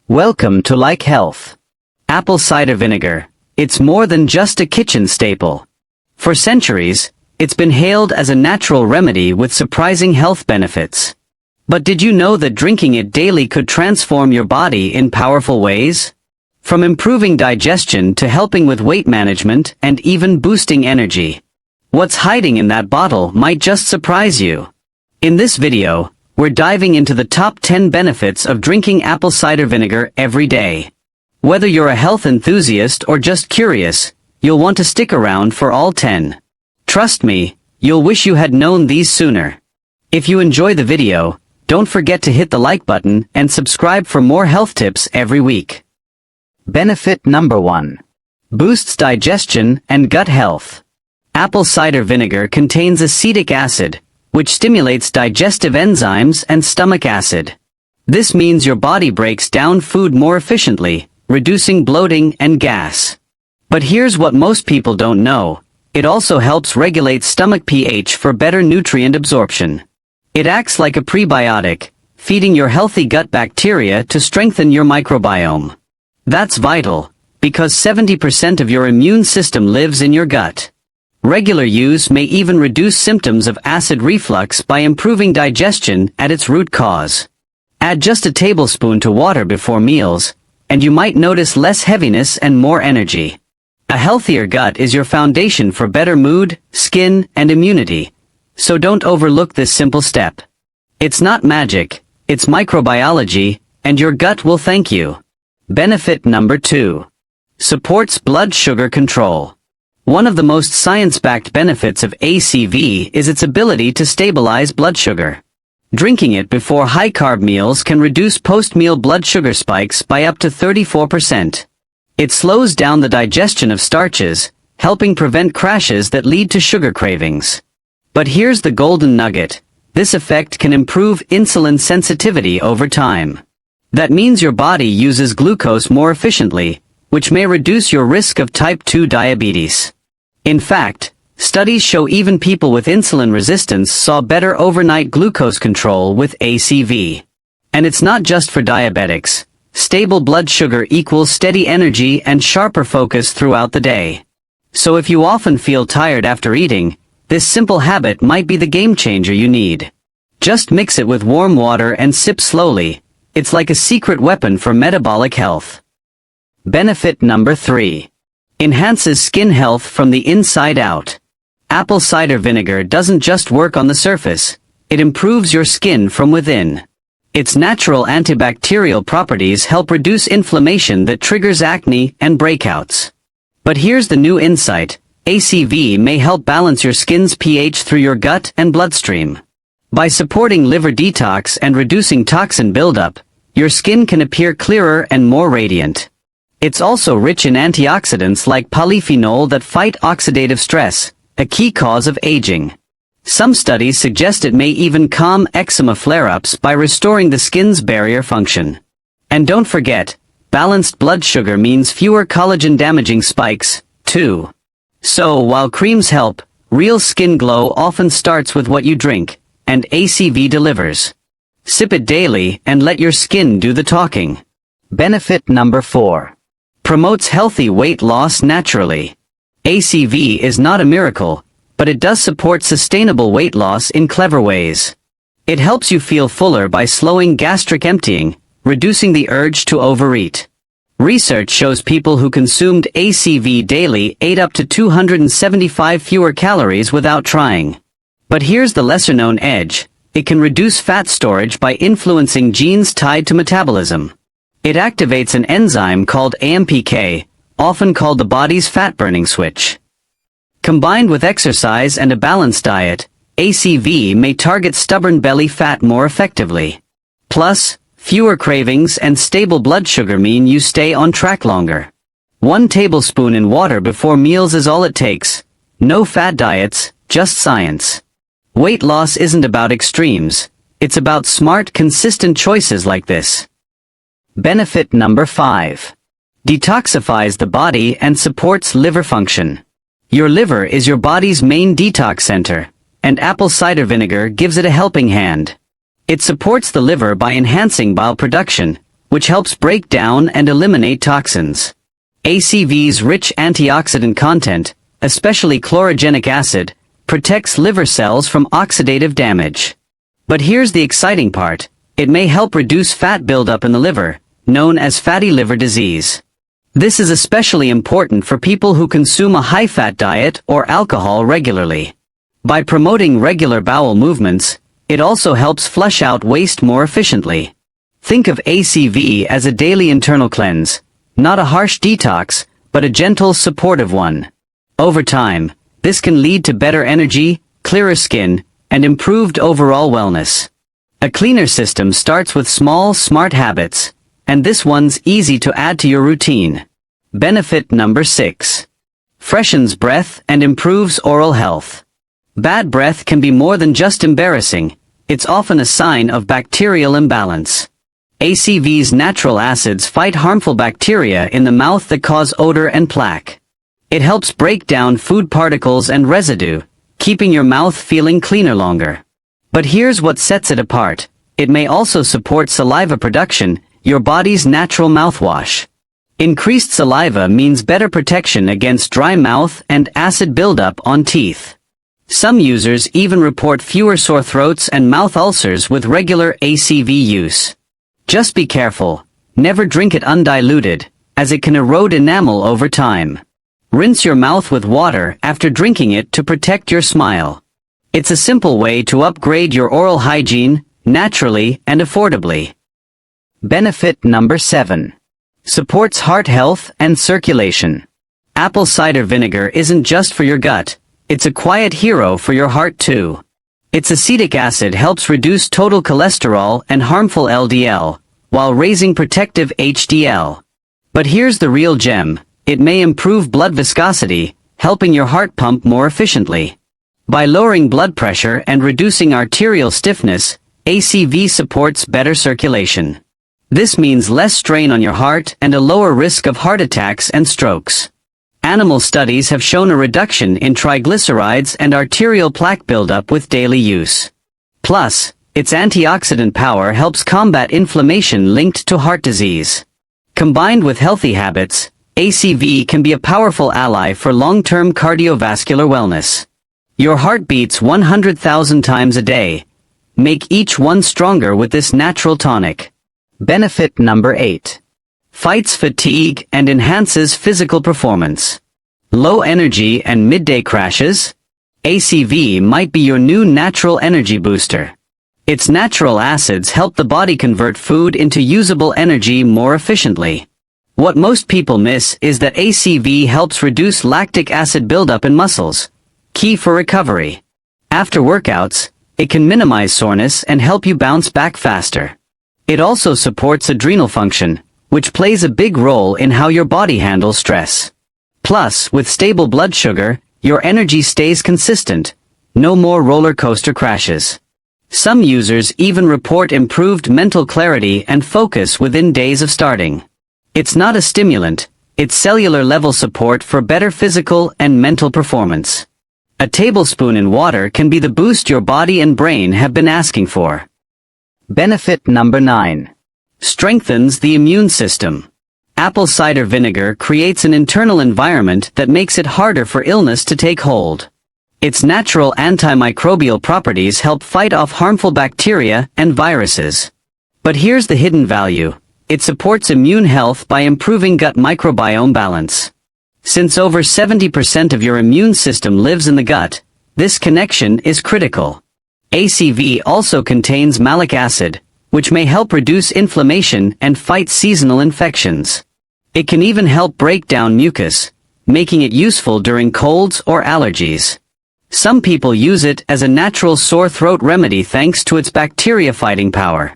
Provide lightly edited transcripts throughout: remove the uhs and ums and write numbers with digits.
Welcome to Like Health. Apple cider vinegar. It's more than just a kitchen staple. For centuries, it's been hailed as a natural remedy with surprising health benefits. But did you know that drinking it daily could transform your body in powerful ways? From improving digestion to helping with weight management and even boosting energy. What's hiding in that bottle might just surprise you. In this video, we're diving into the top 10 benefits of drinking apple cider vinegar every day. Whether you're a health enthusiast or just curious, you'll want to stick around for all 10. Trust me, you'll wish you had known these sooner. If you enjoy the video, don't forget to hit the like button and subscribe for more health tips every week. Benefit number 1. Boosts digestion and gut health. Apple cider vinegar contains acetic acid, which stimulates digestive enzymes and stomach acid. This means your body breaks down food more efficiently, reducing bloating and gas. But here's what most people don't know. It also helps regulate stomach pH for better nutrient absorption. It acts like a prebiotic, feeding your healthy gut bacteria to strengthen your microbiome. That's vital, because 70% of your immune system lives in your gut. Regular use may even reduce symptoms of acid reflux by improving digestion at its root cause. Add just a tablespoon to water before meals, and you might notice less heaviness and more energy. A healthier gut is your foundation for better mood, skin, and immunity, so don't overlook this simple step. It's not magic, it's microbiology, and your gut will thank you. Benefit number 2. Supports blood sugar control. One of the most science-backed benefits of ACV is its ability to stabilize blood sugar. Drinking it before high-carb meals can reduce post-meal blood sugar spikes by up to 34%. It slows down the digestion of starches, helping prevent crashes that lead to sugar cravings. But here's the golden nugget. This effect can improve insulin sensitivity over time. That means your body uses glucose more efficiently, which may reduce your risk of type 2 diabetes. In fact, studies show even people with insulin resistance saw better overnight glucose control with ACV. And it's not just for diabetics. Stable blood sugar equals steady energy and sharper focus throughout the day. So if you often feel tired after eating, this simple habit might be the game changer you need. Just mix it with warm water and sip slowly. It's like a secret weapon for metabolic health. Benefit number 3. Enhances skin health from the inside out. Apple cider vinegar doesn't just work on the surface, it improves your skin from within. Its natural antibacterial properties help reduce inflammation that triggers acne and breakouts. But here's the new insight. ACV may help balance your skin's pH through your gut and bloodstream. By supporting liver detox and reducing toxin buildup, your skin can appear clearer and more radiant. It's also rich in antioxidants like polyphenol that fight oxidative stress, a key cause of aging. Some studies suggest it may even calm eczema flare-ups by restoring the skin's barrier function. And don't forget, balanced blood sugar means fewer collagen-damaging spikes, too. So while creams help, real skin glow often starts with what you drink, and ACV delivers. Sip it daily and let your skin do the talking. Benefit number 4. Promotes healthy weight loss naturally. ACV is not a miracle, but it does support sustainable weight loss in clever ways. It helps you feel fuller by slowing gastric emptying, reducing the urge to overeat. Research shows people who consumed ACV daily ate up to 275 fewer calories without trying. But here's the lesser-known edge. It can reduce fat storage by influencing genes tied to metabolism. It activates an enzyme called AMPK, often called the body's fat-burning switch. Combined with exercise and a balanced diet, ACV may target stubborn belly fat more effectively. Plus, fewer cravings and stable blood sugar mean you stay on track longer. 1 tablespoon in water before meals is all it takes. No fad diets, just science. Weight loss isn't about extremes. It's about smart, consistent choices like this. Benefit number 5. Detoxifies the body and supports liver function. Your liver is your body's main detox center, and apple cider vinegar gives it a helping hand. It supports the liver by enhancing bile production, which helps break down and eliminate toxins. ACV's rich antioxidant content, especially chlorogenic acid, protects liver cells from oxidative damage. But here's the exciting part. It may help reduce fat buildup in the liver, known as fatty liver disease. This is especially important for people who consume a high-fat diet or alcohol regularly. By promoting regular bowel movements, it also helps flush out waste more efficiently. Think of ACV as a daily internal cleanse, not a harsh detox, but a gentle, supportive one. Over time, this can lead to better energy, clearer skin, and improved overall wellness. A cleaner system starts with small, smart habits, and this one's easy to add to your routine. Benefit number 6. Freshens breath and improves oral health. Bad breath can be more than just embarrassing, it's often a sign of bacterial imbalance. ACV's natural acids fight harmful bacteria in the mouth that cause odor and plaque. It helps break down food particles and residue, keeping your mouth feeling cleaner longer. But here's what sets it apart. It may also support saliva production, your body's natural mouthwash. Increased saliva means better protection against dry mouth and acid buildup on teeth. Some users even report fewer sore throats and mouth ulcers with regular ACV use. Just be careful. Never drink it undiluted, as it can erode enamel over time. Rinse your mouth with water after drinking it to protect your smile. It's a simple way to upgrade your oral hygiene, naturally and affordably. Benefit number 7. Supports heart health and circulation. Apple cider vinegar isn't just for your gut, it's a quiet hero for your heart too. Its acetic acid helps reduce total cholesterol and harmful LDL, while raising protective HDL. But here's the real gem. It may improve blood viscosity, helping your heart pump more efficiently. By lowering blood pressure and reducing arterial stiffness, ACV supports better circulation. This means less strain on your heart and a lower risk of heart attacks and strokes. Animal studies have shown a reduction in triglycerides and arterial plaque buildup with daily use. Plus, its antioxidant power helps combat inflammation linked to heart disease. Combined with healthy habits, ACV can be a powerful ally for long-term cardiovascular wellness. Your heart beats 100,000 times a day. Make each one stronger with this natural tonic. Benefit number 8. Fights fatigue and enhances physical performance. Low energy and midday crashes? ACV might be your new natural energy booster. Its natural acids help the body convert food into usable energy more efficiently. What most people miss is that ACV helps reduce lactic acid buildup in muscles, key for recovery. After workouts, it can minimize soreness and help you bounce back faster. It also supports adrenal function, which plays a big role in how your body handles stress. Plus, with stable blood sugar, your energy stays consistent. No more roller coaster crashes. Some users even report improved mental clarity and focus within days of starting. It's not a stimulant, it's cellular level support for better physical and mental performance. A tablespoon in water can be the boost your body and brain have been asking for. Benefit number 9. Strengthens the immune system. Apple cider vinegar creates an internal environment that makes it harder for illness to take hold. Its natural antimicrobial properties help fight off harmful bacteria and viruses. But here's the hidden value. It supports immune health by improving gut microbiome balance. Since over 70% of your immune system lives in the gut, this connection is critical. ACV also contains malic acid, which may help reduce inflammation and fight seasonal infections. It can even help break down mucus, making it useful during colds or allergies. Some people use it as a natural sore throat remedy thanks to its bacteria-fighting power.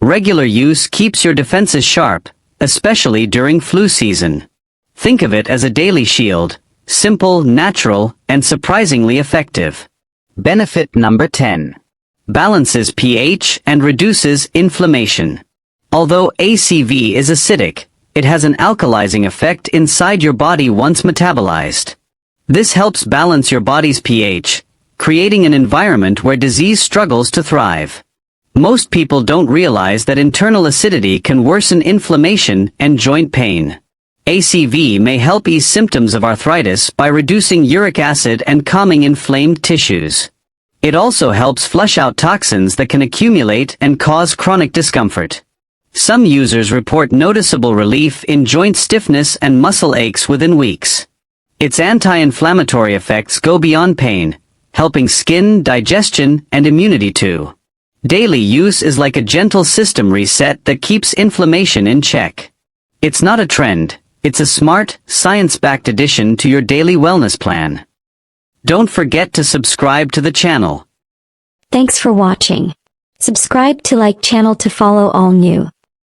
Regular use keeps your defenses sharp, especially during flu season. Think of it as a daily shield, simple, natural, and surprisingly effective. Benefit number 10. Balances pH and reduces inflammation. Although ACV is acidic, it has an alkalizing effect inside your body once metabolized. This helps balance your body's pH, creating an environment where disease struggles to thrive. Most people don't realize that internal acidity can worsen inflammation and joint pain. ACV may help ease symptoms of arthritis by reducing uric acid and calming inflamed tissues. It also helps flush out toxins that can accumulate and cause chronic discomfort. Some users report noticeable relief in joint stiffness and muscle aches within weeks. Its anti-inflammatory effects go beyond pain, helping skin, digestion, and immunity too. Daily use is like a gentle system reset that keeps inflammation in check. It's not a trend, it's a smart, science-backed addition to your daily wellness plan. Don't forget to subscribe to the channel. Thanks for watching. Subscribe to like channel to follow all new